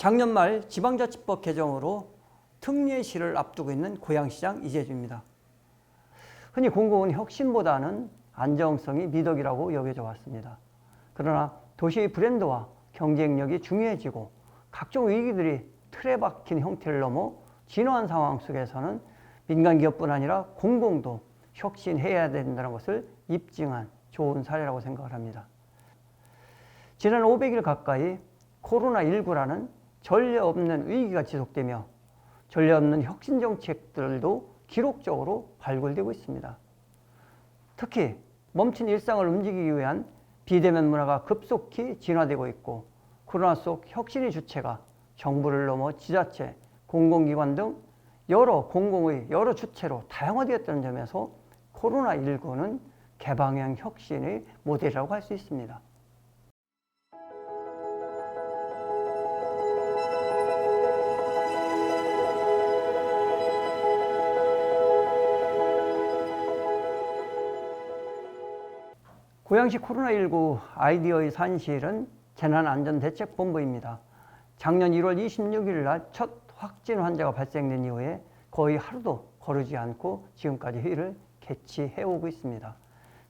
작년 말 지방자치법 개정으로 특례시를 앞두고 있는 고양시장 이재주입니다. 흔히 공공은 혁신보다는 안정성이 미덕이라고 여겨져 왔습니다. 그러나 도시의 브랜드와 경쟁력이 중요해지고 각종 위기들이 틀에 박힌 형태를 넘어 진화한 상황 속에서는 민간기업뿐 아니라 공공도 혁신해야 된다는 것을 입증한 좋은 사례라고 생각을 합니다. 지난 500일 가까이 코로나19라는 전례 없는 위기가 지속되며 전례 없는 혁신 정책들도 기록적으로 발굴되고 있습니다. 특히 멈춘 일상을 움직이기 위한 비대면 문화가 급속히 진화되고 있고 코로나 속 혁신의 주체가 정부를 넘어 지자체, 공공기관 등 여러 공공의 여러 주체로 다양화되었다는 점에서 코로나19는 개방형 혁신의 모델이라고 할 수 있습니다. 고양시 코로나19 아이디어의 산실은 재난안전대책본부입니다. 작년 1월 26일 날 첫 확진 환자가 발생된 이후에 거의 하루도 거르지 않고 지금까지 회의를 개최해오고 있습니다.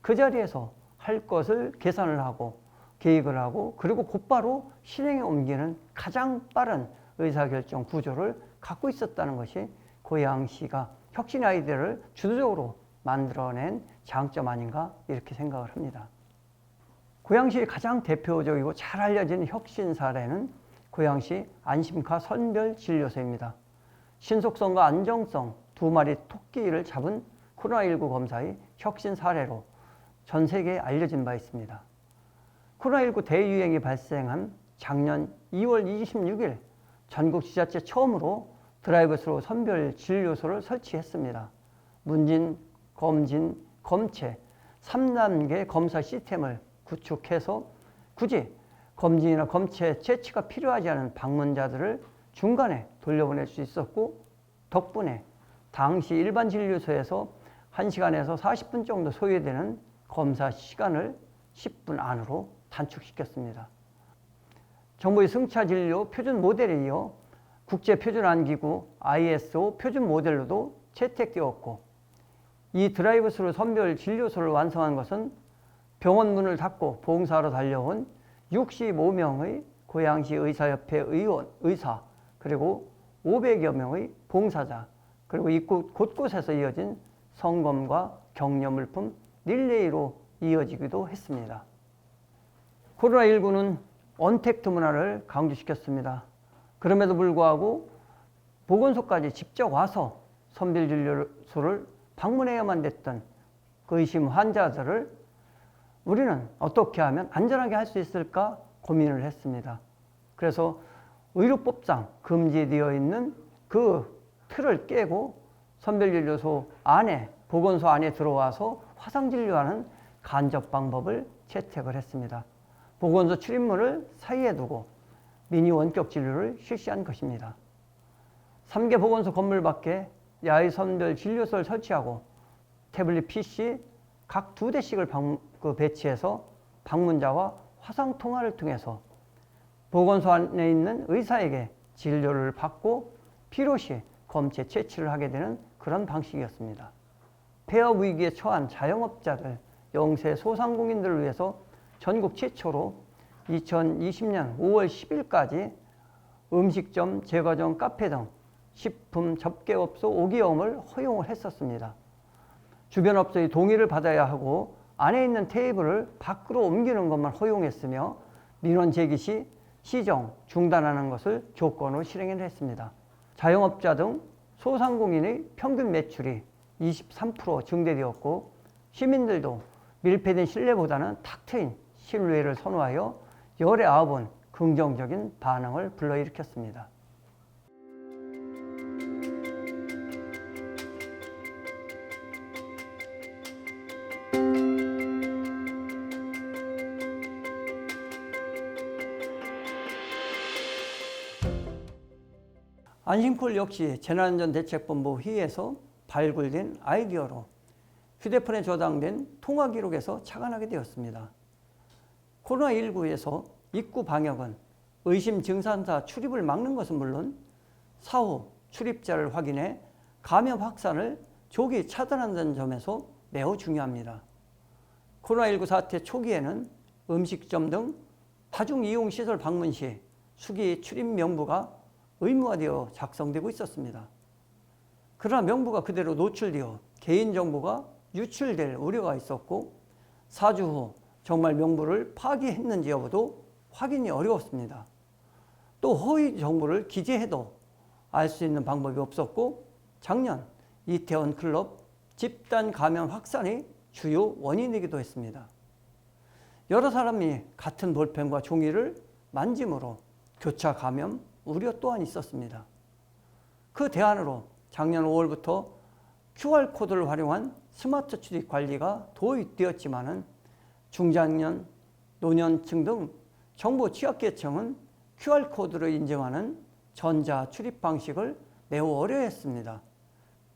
그 자리에서 할 것을 계산을 하고 계획을 하고 그리고 곧바로 실행에 옮기는 가장 빠른 의사결정 구조를 갖고 있었다는 것이 고양시가 혁신 아이디어를 주도적으로 만들어낸 장점 아닌가 이렇게 생각을 합니다. 고양시의 가장 대표적이고 잘 알려진 혁신 사례는 고양시 안심카 선별진료소입니다. 신속성과 안정성 두 마리 토끼를 잡은 코로나19 검사의 혁신 사례로 전 세계에 알려진 바 있습니다. 코로나19 대유행이 발생한 작년 2월 26일 전국 지자체 처음으로 드라이브스루 선별진료소를 설치했습니다. 문진, 검진, 검체 3단계 검사 시스템을 구축해서 굳이 검진이나 검체 채취가 필요하지 않은 방문자들을 중간에 돌려보낼 수 있었고 덕분에 당시 일반 진료소에서 1시간에서 40분 정도 소요되는 검사 시간을 10분 안으로 단축시켰습니다. 정부의 승차진료 표준 모델에 이어 국제표준안기구 ISO 표준 모델로도 채택되었고 이 드라이브스루 선별 진료소를 완성한 것은 병원 문을 닫고 봉사로 달려온 65명의 고양시 의사협회 의사 그리고 500여 명의 봉사자 그리고 이곳 곳곳에서 이어진 성검과 격려 물품 릴레이로 이어지기도 했습니다. 코로나19는 언택트 문화를 강조시켰습니다. 그럼에도 불구하고 보건소까지 직접 와서 선별진료소를 방문해야만 됐던 그 의심 환자들을 우리는 어떻게 하면 안전하게 할 수 있을까 고민을 했습니다. 그래서 의료법상 금지되어 있는 그 틀을 깨고 선별진료소 안에 보건소 안에 들어와서 화상진료하는 간접 방법을 채택을 했습니다. 보건소 출입문을 사이에 두고 미니 원격 진료를 실시한 것입니다. 3개 보건소 건물 밖에 야외 선별 진료소를 설치하고 태블릿 PC 각 2대씩을 배치해서 방문자와 화상 통화를 통해서 보건소 안에 있는 의사에게 진료를 받고 필요시 검체 채취를 하게 되는 그런 방식이었습니다. 폐업 위기에 처한 자영업자들, 영세 소상공인들을 위해서 전국 최초로 2020년 5월 10일까지 음식점, 제과점, 카페 등 식품 접객업소 5개업을 허용을 했었습니다. 주변 업소의 동의를 받아야 하고 안에 있는 테이블을 밖으로 옮기는 것만 허용했으며 민원 제기 시 시정, 중단하는 것을 조건으로 실행을 했습니다. 자영업자 등 소상공인의 평균 매출이 23% 증대되었고 시민들도 밀폐된 실내보다는 탁 트인 실외를 선호하여 열의 9은 긍정적인 반응을 불러일으켰습니다. 안심콜 역시 재난안전대책본부 회의에서 발굴된 아이디어로 휴대폰에 저장된 통화 기록에서 착안하게 되었습니다. 코로나19에서 입구 방역은 의심 증산사 출입을 막는 것은 물론 사후 출입자를 확인해 감염 확산을 조기 차단한다는 점에서 매우 중요합니다. 코로나19 사태 초기에는 음식점 등 다중이용시설 방문 시 수기 출입 명부가 의무화되어 작성되고 있었습니다. 그러나 명부가 그대로 노출되어 개인정보가 유출될 우려가 있었고 4주 후 정말 명부를 파기했는지 여부도 확인이 어려웠습니다. 또 허위 정보를 기재해도 알 수 있는 방법이 없었고 작년 이태원 클럽 집단 감염 확산이 주요 원인이기도 했습니다. 여러 사람이 같은 볼펜과 종이를 만짐으로 교차 감염 우려 또한 있었습니다. 그 대안으로 작년 5월부터 QR코드를 활용한 스마트 출입 관리가 도입되었지만은 중장년, 노년층 등 정보 취약계층은 QR코드를 인증하는 전자 출입 방식을 매우 어려워했습니다.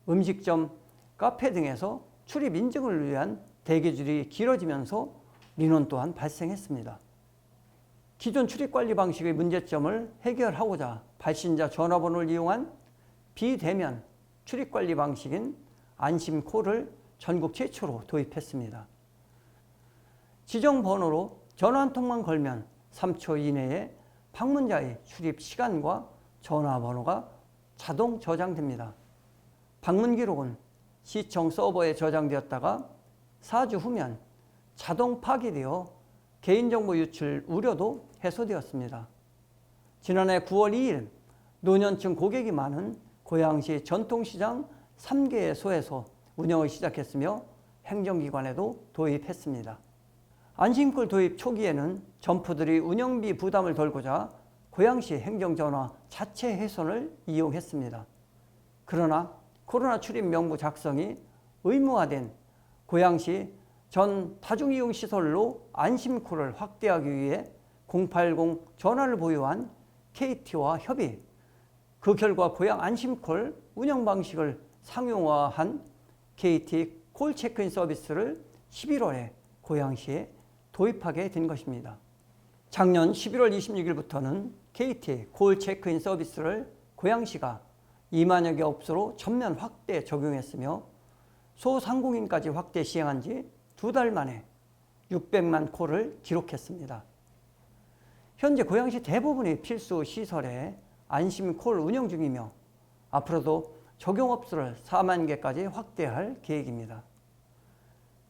음식점, 카페 등에서 출입 인증을 위한 대기줄이 길어지면서 민원 또한 발생했습니다. 기존 출입관리 방식의 문제점을 해결하고자 발신자 전화번호를 이용한 비대면 출입관리 방식인 안심콜을 전국 최초로 도입했습니다. 지정번호로 전화 한 통만 걸면 3초 이내에 방문자의 출입 시간과 전화번호가 자동 저장됩니다. 방문 기록은 시청 서버에 저장되었다가 4주 후면 자동 파기되어 개인정보 유출 우려도 해소되었습니다. 지난해 9월 2일 노년층 고객이 많은 고양시 전통시장 3개소에서 운영을 시작했으며 행정기관에도 도입했습니다. 안심콜 도입 초기에는 점포들이 운영비 부담을 덜고자 고양시 행정전화 자체 회선을 이용했습니다. 그러나 코로나 출입 명부 작성이 의무화된 고양시 전 다중이용시설로 안심콜을 확대하기 위해 080 전화를 보유한 KT와 협의, 그 결과 고양 안심콜 운영 방식을 상용화한 KT 콜 체크인 서비스를 11월에 고양시에 도입하게 된 것입니다. 작년 11월 26일부터는 KT 콜 체크인 서비스를 고양시가 2만여 개 업소로 전면 확대 적용했으며 소상공인까지 확대 시행한 지 2달 만에 600만 콜을 기록했습니다. 현재 고양시 대부분의 필수 시설에 안심콜 운영 중이며 앞으로도 적용 업소를 4만 개까지 확대할 계획입니다.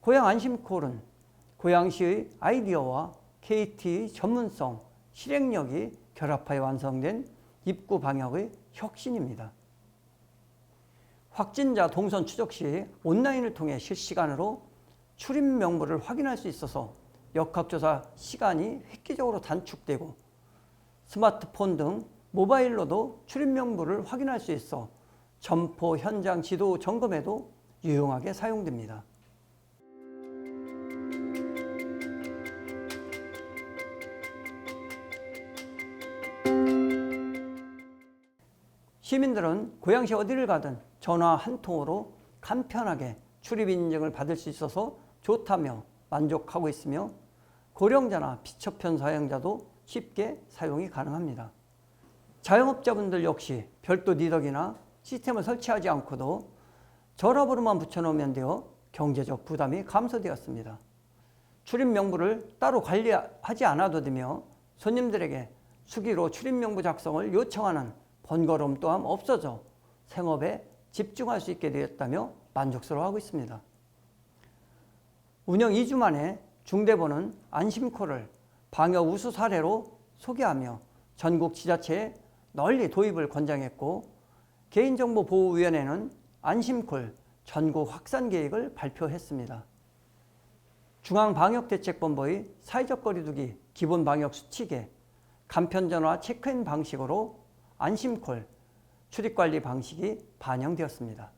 고양 안심콜은 고양시의 아이디어와 KT의 전문성, 실행력이 결합하여 완성된 입구 방역의 혁신입니다. 확진자 동선 추적 시 온라인을 통해 실시간으로 출입 명부를 확인할 수 있어서 역학조사 시간이 획기적으로 단축되고 스마트폰 등 모바일로도 출입 명부를 확인할 수 있어 점포 현장 지도 점검에도 유용하게 사용됩니다. 시민들은 고양시 어디를 가든 전화 한 통으로 간편하게 출입 인증을 받을 수 있어서 좋다며 만족하고 있으며 고령자나 비처편 사용자도 쉽게 사용이 가능합니다. 자영업자분들 역시 별도 니덕이나 시스템을 설치하지 않고도 전화번호만 붙여놓으면 되어 경제적 부담이 감소되었습니다. 출입 명부를 따로 관리하지 않아도 되며 손님들에게 수기로 출입 명부 작성을 요청하는 번거로움 또한 없어져 생업에 집중할 수 있게 되었다며 만족스러워하고 있습니다. 운영 2주 만에 중대본은 안심콜을 방역 우수 사례로 소개하며 전국 지자체에 널리 도입을 권장했고 개인정보보호위원회는 안심콜 전국 확산 계획을 발표했습니다. 중앙방역대책본부의 사회적 거리두기 기본방역수칙에 간편전화 체크인 방식으로 안심콜 출입관리 방식이 반영되었습니다.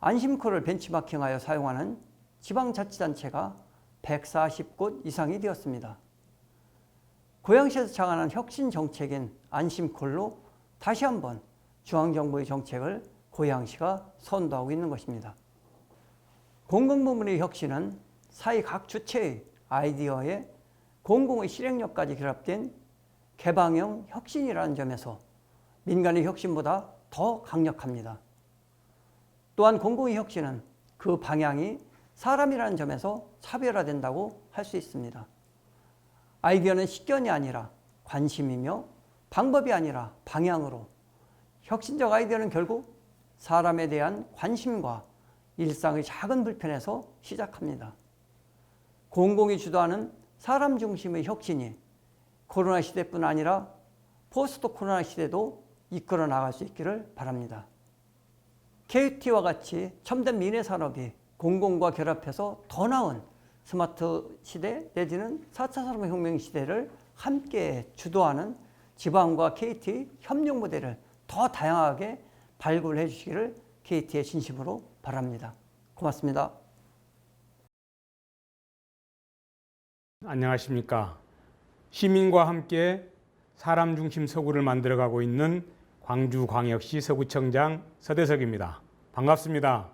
안심콜을 벤치마킹하여 사용하는 지방자치단체가 140곳 이상이 되었습니다. 고양시에서 창안한 혁신 정책인 안심콜로 다시 한번 중앙정부의 정책을 고양시가 선도하고 있는 것입니다. 공공부문의 혁신은 사회 각 주체의 아이디어에 공공의 실행력까지 결합된 개방형 혁신이라는 점에서 민간의 혁신보다 더 강력합니다. 또한 공공의 혁신은 그 방향이 사람이라는 점에서 차별화된다고 할 수 있습니다. 아이디어는 식견이 아니라 관심이며 방법이 아니라 방향으로, 혁신적 아이디어는 결국 사람에 대한 관심과 일상의 작은 불편에서 시작합니다. 공공이 주도하는 사람 중심의 혁신이 코로나 시대뿐 아니라 포스트 코로나 시대도 이끌어 나갈 수 있기를 바랍니다. KT와 같이 첨단 미래 산업이 공공과 결합해서 더 나은 스마트 시대 내지는 4차 산업혁명 시대를 함께 주도하는 지방과 KT 협력 모델을 더 다양하게 발굴해 주시기를 KT의 진심으로 바랍니다. 고맙습니다. 안녕하십니까. 시민과 함께 사람 중심 서구를 만들어가고 있는 광주광역시 서구청장 서대석입니다. 반갑습니다.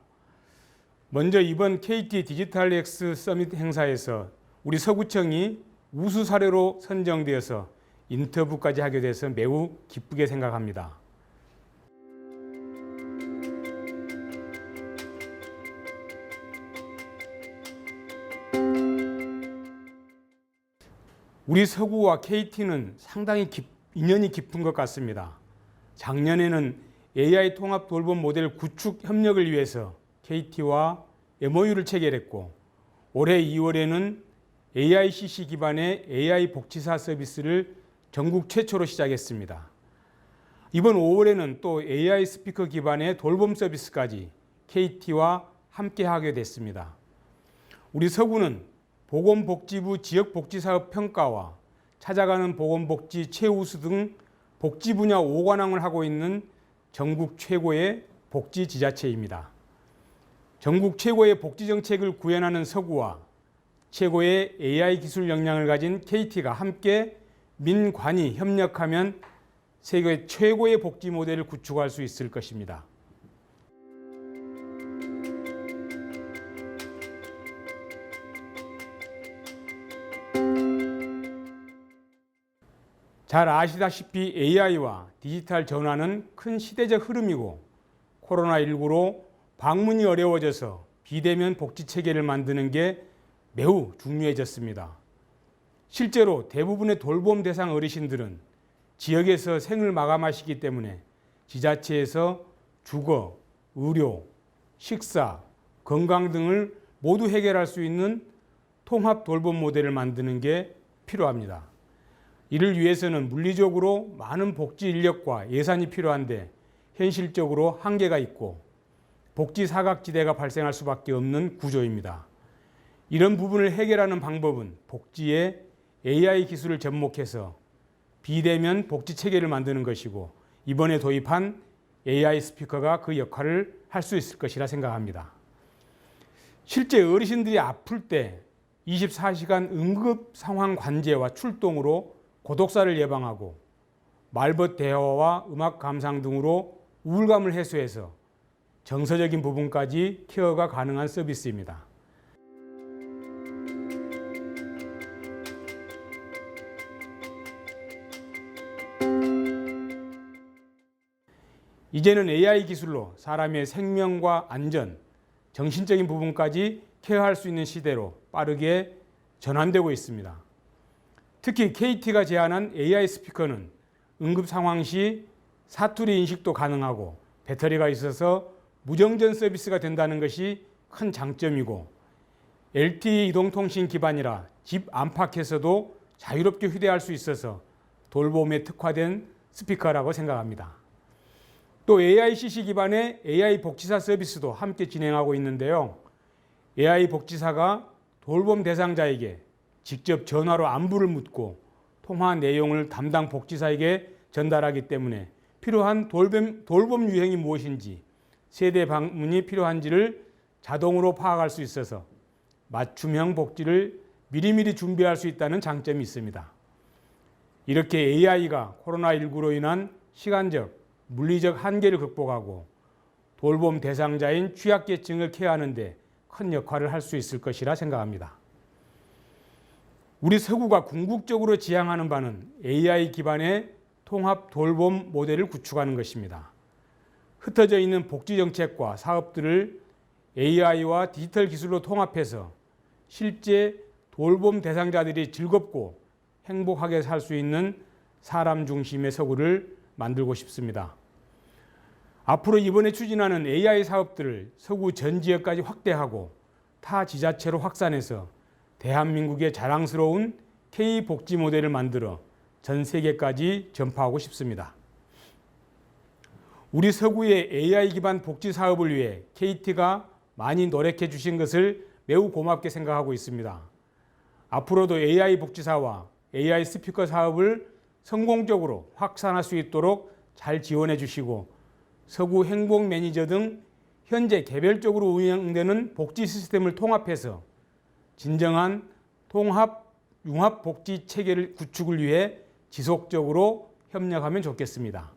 먼저 이번 KT 디지털 X 서밋 행사에서 우리 서구청이 우수 사례로 선정되어서 인터뷰까지 하게 돼서 매우 기쁘게 생각합니다. 우리 서구와 KT는 상당히 인연이 깊은 것 같습니다. 작년에는 AI 통합 돌봄 모델 구축 협력을 위해서 KT와 MOU를 체결했고, 올해 2월에는 AICC 기반의 AI 복지사 서비스를 전국 최초로 시작했습니다. 이번 5월에는 또 AI 스피커 기반의 돌봄 서비스까지 KT와 함께 하게 됐습니다. 우리 서구는 보건복지부 지역복지사업 평가와 찾아가는 보건복지 최우수 등 복지 분야 5관왕을 하고 있는 전국 최고의 복지 지자체입니다. 전국 최고의 복지 정책을 구현하는 서구와 최고의 AI 기술 역량을 가진 KT가 함께 민관이 협력하면 세계 최고의 복지 모델을 구축할 수 있을 것입니다. 잘 아시다시피 AI와 디지털 전환은 큰 시대적 흐름이고, 코로나19로 방문이 어려워져서 비대면 복지 체계를 만드는 게 매우 중요해졌습니다. 실제로 대부분의 돌봄 대상 어르신들은 지역에서 생을 마감하시기 때문에 지자체에서 주거, 의료, 식사, 건강 등을 모두 해결할 수 있는 통합 돌봄 모델을 만드는 게 필요합니다. 이를 위해서는 물리적으로 많은 복지 인력과 예산이 필요한데 현실적으로 한계가 있고 복지 사각지대가 발생할 수밖에 없는 구조입니다. 이런 부분을 해결하는 방법은 복지에 AI 기술을 접목해서 비대면 복지 체계를 만드는 것이고, 이번에 도입한 AI 스피커가 그 역할을 할 수 있을 것이라 생각합니다. 실제 어르신들이 아플 때 24시간 응급 상황 관제와 출동으로 고독사를 예방하고 말벗 대화와 음악 감상 등으로 우울감을 해소해서 정서적인 부분까지 케어가 가능한 서비스입니다. 이제는 AI 기술로 사람의 생명과 안전, 정신적인 부분까지 케어할 수 있는 시대로 빠르게 전환되고 있습니다. 특히 KT가 제안한 AI 스피커는 응급 상황 시 사투리 인식도 가능하고 배터리가 있어서 무정전 서비스가 된다는 것이 큰 장점이고, LTE 이동통신 기반이라 집 안팎에서도 자유롭게 휴대할 수 있어서 돌봄에 특화된 스피커라고 생각합니다. 또 AICC 기반의 AI 복지사 서비스도 함께 진행하고 있는데요. AI 복지사가 돌봄 대상자에게 직접 전화로 안부를 묻고 통화 내용을 담당 복지사에게 전달하기 때문에 필요한 돌봄 유형이 무엇인지, 세대 방문이 필요한지를 자동으로 파악할 수 있어서 맞춤형 복지를 미리미리 준비할 수 있다는 장점이 있습니다. 이렇게 AI가 코로나19로 인한 시간적, 물리적 한계를 극복하고 돌봄 대상자인 취약계층을 케어하는 데 큰 역할을 할 수 있을 것이라 생각합니다. 우리 서구가 궁극적으로 지향하는 바는 AI 기반의 통합 돌봄 모델을 구축하는 것입니다. 흩어져 있는 복지 정책과 사업들을 AI와 디지털 기술로 통합해서 실제 돌봄 대상자들이 즐겁고 행복하게 살 수 있는 사람 중심의 서구를 만들고 싶습니다. 앞으로 이번에 추진하는 AI 사업들을 서구 전 지역까지 확대하고 타 지자체로 확산해서 대한민국의 자랑스러운 K-복지 모델을 만들어 전 세계까지 전파하고 싶습니다. 우리 서구의 AI 기반 복지 사업을 위해 KT가 많이 노력해 주신 것을 매우 고맙게 생각하고 있습니다. 앞으로도 AI 복지사와 AI 스피커 사업을 성공적으로 확산할 수 있도록 잘 지원해 주시고 서구 행복 매니저 등 현재 개별적으로 운영되는 복지 시스템을 통합해서 진정한 통합 융합 복지 체계를 구축을 위해 지속적으로 협력하면 좋겠습니다.